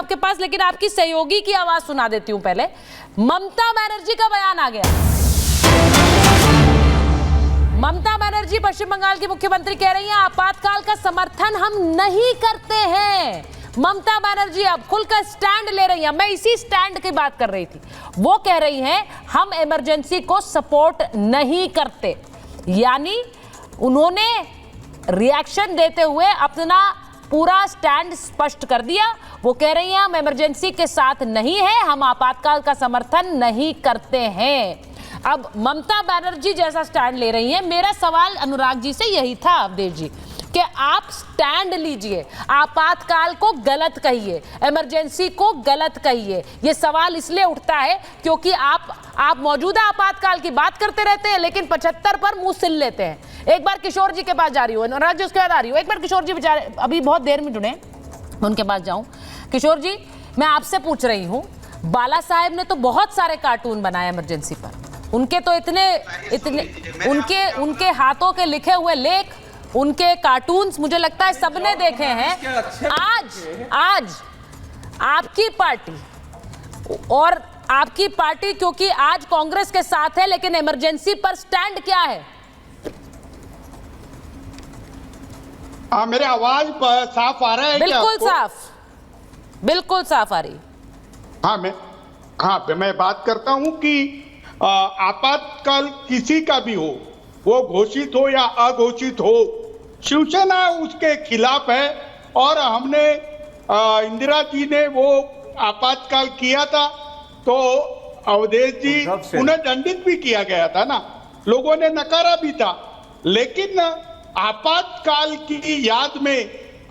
आपके पास, लेकिन आपकी सहयोगी की आवाज सुना देती हूं पहले। ममता बनर्जी का बयान आ गया। ममता बनर्जी पश्चिम बंगाल की मुख्यमंत्री कह रही हैं आपातकाल का समर्थन हम नहीं करते हैं। ममता बनर्जी अब खुलकर स्टैंड ले रही हैं। मैं इसी स्टैंड की बात कर रही थी। वो कह रही हैं हम इमरजेंसी को सपोर्ट नहीं करते, यानी उन्होंने रिएक्शन देते हुए अपना पूरा स्टैंड स्पष्ट कर दिया। वो कह रही हैं हम इमरजेंसी के साथ नहीं है, हम आपातकाल का समर्थन नहीं करते हैं। अब ममता बनर्जी जैसा स्टैंड ले रही हैं। मेरा सवाल अनुराग जी से यही था अवधेश जी कि आप स्टैंड लीजिए, आपातकाल को गलत कहिए, इमरजेंसी को गलत कहिए। ये सवाल इसलिए उठता है क्योंकि आप मौजूदा आपातकाल की बात करते रहते हैं लेकिन 75 पर मुंह सिल लेते हैं। एक बार किशोर जी के पास जा रही हूँ, अनुराग जी उसके बाद आ रही हूँ। एक बार किशोर जी बेचारे अभी बहुत देर में जुड़े, उनके पास जाऊं। किशोर जी, मैं आपसे पूछ रही हूँ, बाला साहेब ने तो बहुत सारे कार्टून बनाए इमरजेंसी पर, उनके तो इतने उनके हाथों के लिखे हुए लेख, उनके कार्टून्स मुझे लगता है सबने देखे हैं। आज आपकी पार्टी क्योंकि आज कांग्रेस के साथ है, लेकिन इमरजेंसी पर स्टैंड क्या है? मेरे आवाज साफ आ रहा है? बिल्कुल साफ आ रही। मैं बात करता हूं कि आपातकाल किसी का भी हो, वो घोषित हो या अघोषित हो, शिवसेना उसके खिलाफ है। और हमने इंदिरा जी ने वो आपातकाल किया था तो अवधेश जी उन्हें दंडित भी किया गया था ना, लोगों ने नकारा भी था। लेकिन आपातकाल की याद में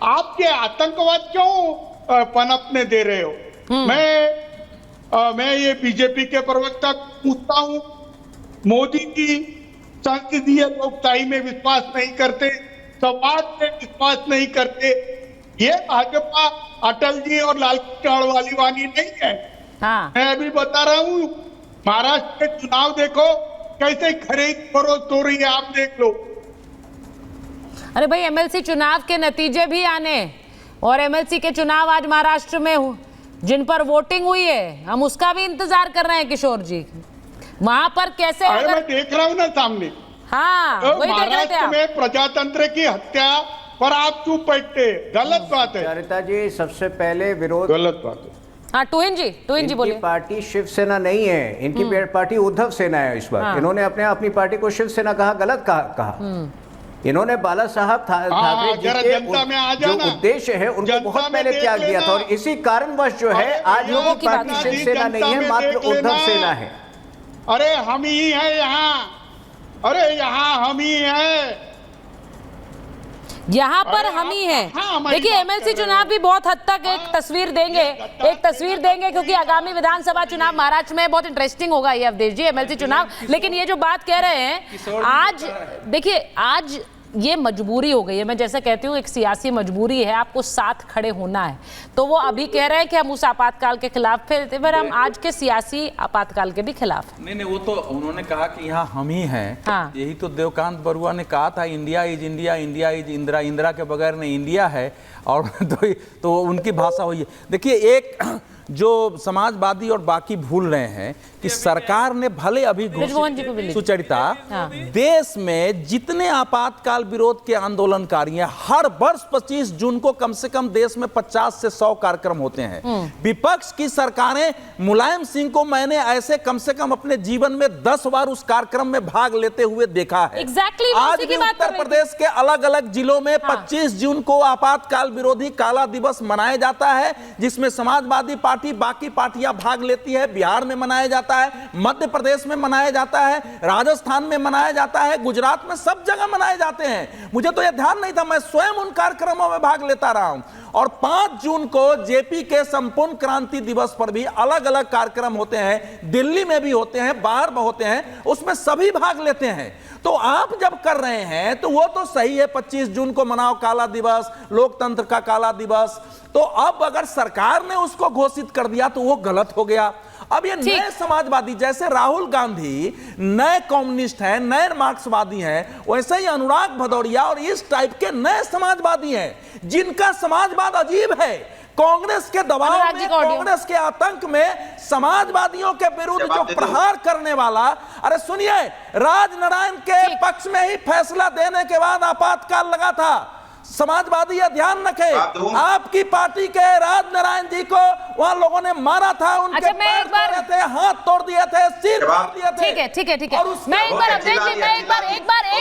आपके आतंकवाद क्यों पनपने दे रहे हो? मैं ये बीजेपी के प्रवक्ता पूछता हूं, मोदी की संसदीय लोकशाही में विश्वास नहीं करते, समाज में विश्वास नहीं करते। ये भाजपा अटल जी और लालकृष्ण अडवाणी वाली नहीं है। मैं अभी बता रहा हूं, महाराष्ट्र के चुनाव देखो कैसे खरीद फरोख्त हो रही है, आप देख लो। अरे भाई, एमएलसी चुनाव के नतीजे भी आने, और एमएलसी के चुनाव आज महाराष्ट्र में जिन पर वोटिंग हुई है, हम उसका भी इंतजार कर रहे हैं किशोर जी। वहां पर कैसे मैं देख रहा हूं ना सामने। महाराष्ट्र में प्रजातंत्र की हत्या पर आप चुप बैठते, गलत बात है। सरिता जी, सबसे पहले विरोध गलत बात है। टूइन जी बोलिए। पार्टी शिवसेना नहीं है, इनकी पार्टी उद्धव सेना है इस बार। इन्होंने अपनी पार्टी को शिवसेना कहा, गलत कहा। इन्होंने बाला साहब ठाकरे जी के जो उद्देश्य है उनको बहुत पहले त्याग दिया था, और इसी कारणवश जो है आज की पार्टी शिवसेना नहीं है, मात्र उद्धव सेना है। अरे हम ही है यहाँ, हम ही है यहाँ पर, हम ही हैं। देखिए, एमएलसी चुनाव भी बहुत हद तक एक तस्वीर देंगे क्योंकि आगामी विधानसभा चुनाव महाराष्ट्र में बहुत इंटरेस्टिंग होगा ये अवधेश जी, एमएलसी चुनाव। लेकिन ये जो बात कह रहे हैं आज, देखिए आज ये मजबूरी हो गई है। मैं जैसा कहती हूँ, एक सियासी मजबूरी है, आपको साथ खड़े होना है। तो वो अभी कह रहे हैं कि हम उस आपातकाल के खिलाफ, फिर हम आज के सियासी आपातकाल के भी खिलाफ। नहीं, वो तो उन्होंने कहा कि यहाँ हम ही हैं। यही तो देवकांत बरुआ ने कहा था, India is India, India is Indira, Indira के बगैर नहीं इंडिया है। और तो उनकी भाषा हुई है। देखिए, एक जो समाजवादी और बाकी भूल रहे हैं कि सरकार ने भले अभी सुचरिता, देश में जितने आपातकाल विरोध के आंदोलनकारी हैं, हर वर्ष 25 जून को कम से कम देश में 50 से 100 कार्यक्रम होते हैं। विपक्ष की सरकारें, मुलायम सिंह को मैंने ऐसे कम से कम अपने जीवन में 10 बार उस कार्यक्रम में भाग लेते हुए देखा है। आज भी उत्तर प्रदेश के अलग अलग जिलों में 25 जून को आपातकाल विरोधी काला दिवस मनाया जाता है, जिसमें समाजवादी पार्टी, बाकी पार्टियां भाग लेती है। बिहार में मनाया जाता है, मध्य प्रदेश में मनाया जाता है, राजस्थान में मनाया जाता है, गुजरात में, सब जगह मनाए जाते हैं। मुझे तो यह ध्यान नहीं था, मैं स्वयं उन कार्यक्रमों में भाग लेता रहा हूं। और 5 जून को जेपी के संपूर्ण क्रांति दिवस पर भी अलग अलग कार्यक्रम होते हैं, दिल्ली में भी होते हैं, बाहर में होते हैं, उसमें सभी भाग लेते हैं। तो आप जब कर रहे हैं तो वो तो सही है, 25 जून को मनाओ काला दिवस, लोकतंत्र का काला दिवस। तो अब अगर सरकार ने उसको घोषित कर दिया तो वो गलत हो गया। अब ये नए समाजवादी, जैसे राहुल गांधी नए कम्युनिस्ट हैं, नए मार्क्सवादी हैं, वैसे ही अनुराग भदौरिया और इस टाइप के नए समाजवादी हैं जिनका समाजवाद अजीब है। कांग्रेस के दबाव अनुराग जी में, का ऑडियो। कांग्रेस के आतंक में समाजवादियों के विरुद्ध जो प्रहार करने वाला, अरे सुनिए, राजनारायण के पक्ष में ही फैसला देने के बाद आपातकाल लगा था। समाजवादी ये ध्यान रखें, आपकी पार्टी के राजनारायण जी को वहां लोगों ने मारा था, उनके अच्छा, मैं पैर एक बार- तोड़े थे, हाथ तोड़ दिए थे, सिर तोड़ दिए थे। ठीक है, ठीक है, ठीक है। और उसके- मैं एक बार अवधेश जी, मैं एक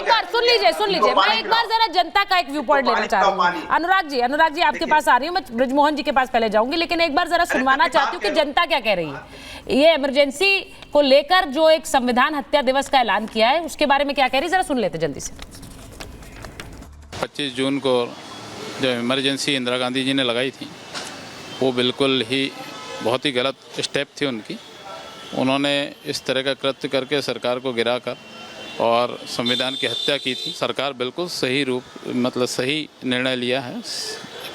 बार सुन लीजिए। मैं एक बार जरा जनता का एक व्यू पॉइंट लेना चाह रही हूँ। अनुराग जी आपके पास आ रही हूँ, मैं ब्रिजमोहन जी के पास पहले जाऊंगी, लेकिन एक बार जरा सुनवाना चाहती हूँ कि जनता क्या कह रही है। ये इमरजेंसी को लेकर जो एक संविधान हत्या दिवस का ऐलान किया है, उसके बारे में क्या कह रही है, जरा सुन लेते जल्दी से। 25 जून को जो इमरजेंसी इंदिरा गांधी जी ने लगाई थी, वो बिल्कुल ही बहुत ही गलत स्टेप थी उनकी। उन्होंने इस तरह का कृत्य करके सरकार को गिराकर और संविधान की हत्या की थी। सरकार बिल्कुल सही सही निर्णय लिया है।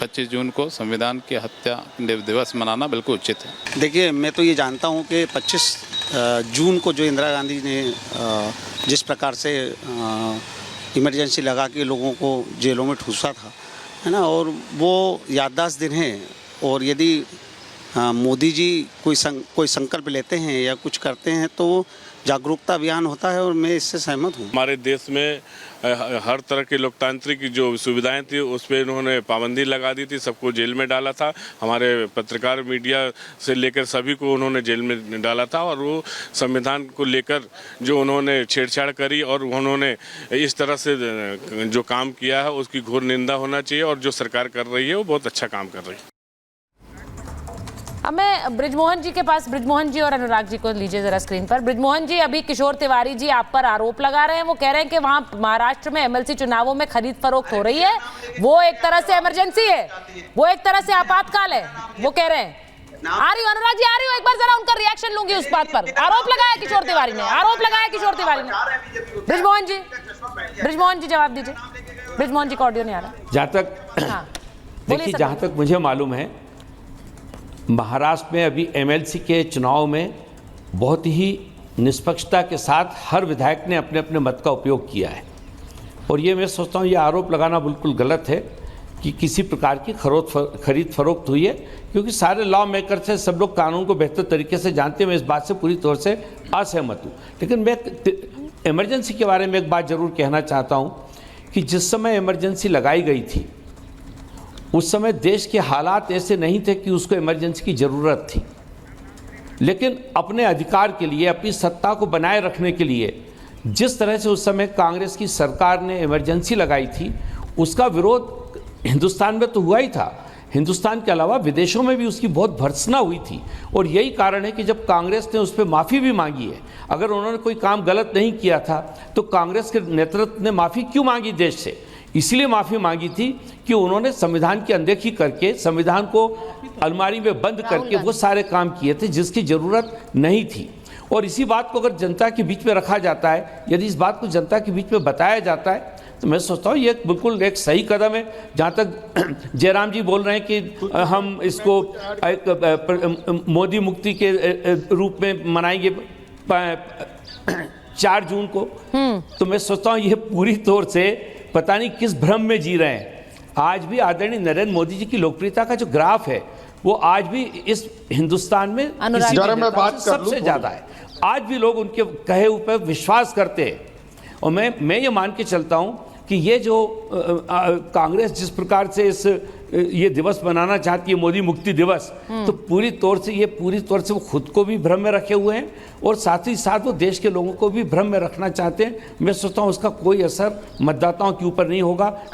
25 जून को संविधान की हत्या दिवस मनाना बिल्कुल उचित है। देखिए, मैं तो ये जानता हूँ कि 25 जून को जो इंदिरा गांधी ने जिस प्रकार से इमरजेंसी लगा के लोगों को जेलों में ठूसा था, है ना, और वो याददाश्त दिन है। और यदि मोदी जी कोई संकल्प लेते हैं या कुछ करते हैं तो जागरूकता अभियान होता है, और मैं इससे सहमत हूँ। हमारे देश में हर तरह की लोकतांत्रिक जो सुविधाएं थी उस पर इन्होंने पाबंदी लगा दी थी, सबको जेल में डाला था। हमारे पत्रकार, मीडिया से लेकर सभी को उन्होंने जेल में डाला था, और वो संविधान को लेकर जो उन्होंने छेड़छाड़ करी और उन्होंने इस तरह से जो काम किया है उसकी घोर निंदा होना चाहिए। और जो सरकार कर रही है वो बहुत अच्छा काम कर रही है। अब मैं ब्रिजमोहन जी के पास, ब्रिजमोहन जी और अनुराग जी को लीजिए जरा स्क्रीन पर। ब्रिजमोहन जी, अभी किशोर तिवारी जी आप पर आरोप लगा रहे हैं, वो कह रहे हैं कि वहां महाराष्ट्र में एमएलसी चुनावों में खरीद फरोख्त हो रही है, वो एक तरह से इमरजेंसी है, वो एक तरह से आपातकाल है, वो कह रहे हैं। आ रही हूँ अनुराग जी, आ रही हूँ, एक बार जरा उनका रिएक्शन लूंगी उस बात पर। आरोप लगाया किशोर तिवारी ने, आरोप लगाया किशोर तिवारी ने। ब्रिजमोहन जी जवाब दीजिए। ब्रिजमोहन जी का ऑडियो नहीं आ रहा। जहाँ तक देखिए, जहाँ तक मुझे मालूम है, महाराष्ट्र में अभी एमएलसी के चुनाव में बहुत ही निष्पक्षता के साथ हर विधायक ने अपने अपने मत का उपयोग किया है। और ये मैं सोचता हूँ, ये आरोप लगाना बिल्कुल गलत है कि किसी प्रकार की खरीद फरोख्त हुई है, क्योंकि सारे लॉ मेकर से सब लोग कानून को बेहतर तरीके से जानते हैं। मैं इस बात से पूरी तौर से असहमत हूँ। लेकिन मैं इमरजेंसी के बारे में एक बात जरूर कहना चाहता हूँ कि जिस समय इमरजेंसी लगाई गई थी उस समय देश के हालात ऐसे नहीं थे कि उसको इमरजेंसी की ज़रूरत थी। लेकिन अपने अधिकार के लिए, अपनी सत्ता को बनाए रखने के लिए जिस तरह से उस समय कांग्रेस की सरकार ने इमरजेंसी लगाई थी, उसका विरोध हिंदुस्तान में तो हुआ ही था, हिंदुस्तान के अलावा विदेशों में भी उसकी बहुत भर्त्सना हुई थी। और यही कारण है कि जब कांग्रेस ने उस पर माफ़ी भी मांगी है, अगर उन्होंने कोई काम गलत नहीं किया था तो कांग्रेस के नेतृत्व ने माफ़ी क्यों मांगी देश से? इसलिए माफ़ी मांगी थी कि उन्होंने संविधान की अनदेखी करके, संविधान को अलमारी में बंद करके वो सारे काम किए थे जिसकी ज़रूरत नहीं थी। और इसी बात को अगर जनता के बीच में रखा जाता है, यदि इस बात को जनता के बीच में बताया जाता है, तो मैं सोचता हूँ ये बिल्कुल एक सही कदम है। जहाँ तक जयराम जी बोल रहे हैं कि हम इसको एक मोदी मुक्ति के रूप में मनाएंगे 4 जून को, तो मैं सोचता हूँ ये पूरी तौर से पता नहीं किस भ्रम में जी रहे हैं। आज भी आदरणीय नरेंद्र मोदी जी की लोकप्रियता का जो ग्राफ है वो आज भी इस हिंदुस्तान में सबसे ज्यादा है। आज भी लोग उनके कहे ऊपर विश्वास करते हैं। और मैं ये मान के चलता हूं कि ये जो कांग्रेस जिस प्रकार से ये दिवस मनाना चाहती है, मोदी मुक्ति दिवस, तो पूरी तौर से वो खुद को भी भ्रम में रखे हुए हैं और साथ ही साथ वो देश के लोगों को भी भ्रम में रखना चाहते हैं। मैं सोचता हूँ उसका कोई असर मतदाताओं के ऊपर नहीं होगा।